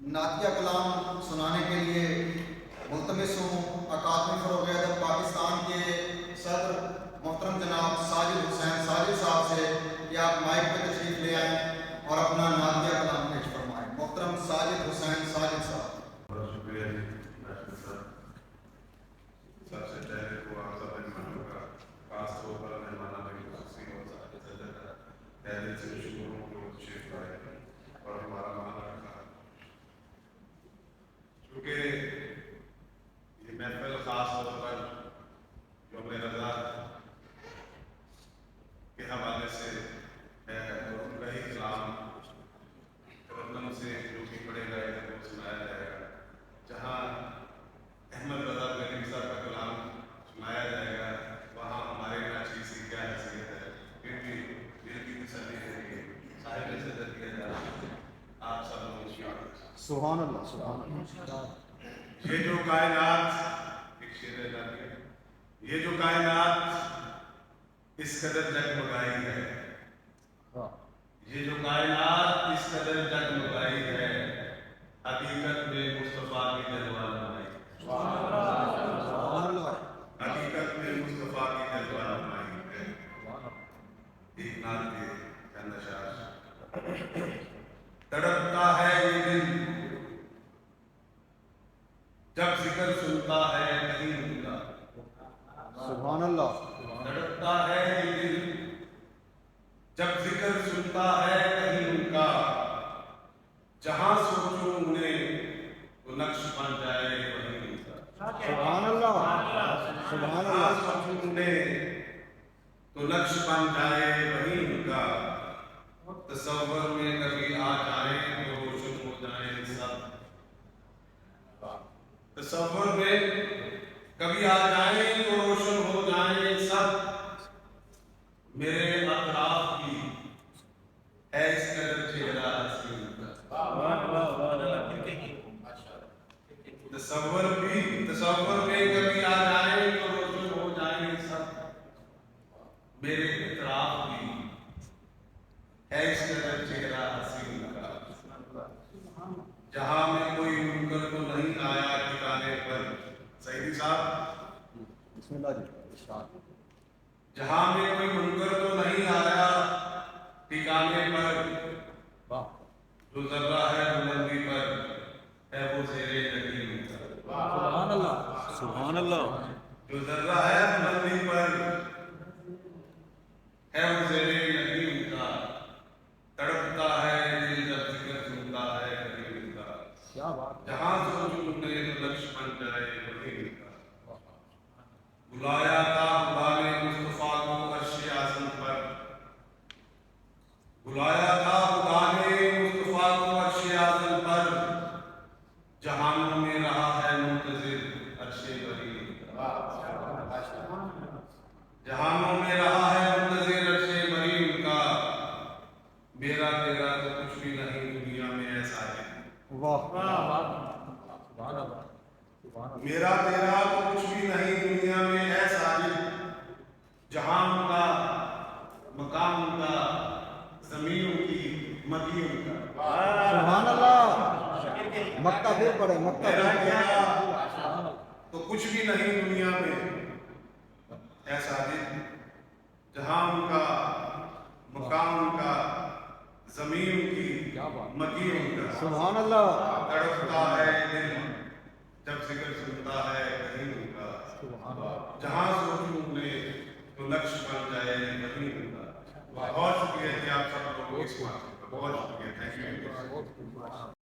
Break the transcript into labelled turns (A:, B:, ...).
A: نعتیہ کلام سنانے کے لیے ملتمس ہوں اکادمی فروغ ادب پاکستان کے صدر محترم جناب ساجد حسین ساجد صاحب سے کہ آپ مائک پہ تشریف لے آئیں اور اپنا نعتیہ کلام پیش فرمائیں۔ محترم ساجد حسین ساجد صاحب۔
B: بہت شکریہ جی ڈاکٹر صاحب۔ سب سے پہلے تو آپ سب مہمانوں کا خاص طور پر مہمانوں کی خصوصی اور صاحب صدر کا تہہ دل سے شکر ہوں جو تشریف لائے اور ہمارا مان رکھا۔ چونکہ یہ محفل خاص طور پر یوم رضا کے حوالے سے ہے اور ان کا ہی کلام ترنم سے جو بھی پڑھے گئے ہیں وہ سنایا جائے گا۔ جہاں احمد رضا غنی صاحب کا کلام سنایا جائے گا وہاں ہمارے ناچیز کی کیا حیثیت ہے، پھر بھی دل کی تسلی ہے کہ صاحب صدر کیا جا رہا ہے آپ سب لوگوں کی
A: سبحان اللہ سبحان اللہ۔
B: یہ جو کائنات ایک شعر ہے جاتی یہ جو کائنات اس قدر جگمگائی ہے، یہ جو کائنات اس قدر جگمگائی ہے، حقیقت میں مصطفیٰ کی جلوہ نمائی، حقیقت میں مصطفیٰ کی جلوہ نمائی ہے۔ ایک نعت کے چند اشعار۔ تڑپتا ہے یہ دل جب ذکر سنتا ہے کہیں ان کا،
A: سبحان اللہ۔
B: تڑپتا ہے یہ دل جب ذکر سنتا ہے کہیں ان کا، جہاں سوچوں انہیں تو نقش بن جائے وہیں ان کا،
A: سبحان اللہ سبحان
B: جہاں
A: اللہ۔
B: سوچوں انہیں تو نقش بن جائے وہیں ان کا، تصور میں کبھی آ جائیں تو روشن ہو جائیں سب، تصور میں کبھی آ جائیں تو روشن ہو جائیں سب، میرے اطراف کی ہے اس قدر چہرہ حسین کا، تصور میں کبھی آ جائیں تو روشن ہو جائیں سب، میرے اطراف کی ہے اس قدر چہرہ حسین کا، جہاں میں کوئی منکر تو نہیں آیا ٹھکانے پر، سعیدی صاحب
A: بسم اللہ جی۔
B: جہاں میں کوئی منکر تو نہیں آیا ٹھکانے پر، جو ذرہ ہے بلندی پر ہے وہ زیر یقین کا،
A: سبحان اللہ سبحان اللہ۔
B: جو ذرہ ہے بلندی پر ہے وہ زیر یقین کا، تڑپتا ہے دل جب ذکر سنتا ہے کریم کا،
A: کیا بات۔
B: جہاں سوچوں نے تو نقش بن جائے وہیں کا، بلایا تھا خدا نے مصطفیٰ کو عرش اعظم پر، بلایا تھا خدا نے مصطفیٰ کو عرش اعظم پر، جہانوں میں رہا ہے منتظر عرش کریم کا، جہانوں میں رہا ہے منتظر عرش کریم کا، میرا تیرا تو کچھ بھی نہیں دنیا میں ایسا ہے،
A: واہ،
B: میرا تیرا تو کچھ بھی نہیں دنیا میں ہے ساجد، جہاں ان کا مقام ان کا زمین ان کی مکی ان کا،
A: سبحان اللہ۔ مکہ پھر پڑے مکہ
B: میرا
A: پھر
B: تیرا تو کچھ بھی نہیں دنیا میں ہے ساجد، جہاں ان کا مقام ان کا زمین ان کی مکی ان کا،
A: سبحان اللہ
B: تڑپتا ہے دل جب ذکر سنتا ہے کہیں ان کا، جہاں سوچوں نے تو نقش بن جائے وہیں ان کا۔ بہت شکریہ کہ آپ سب لوگوں کی اس بات کا، بہت شکریہ، تھینک یو۔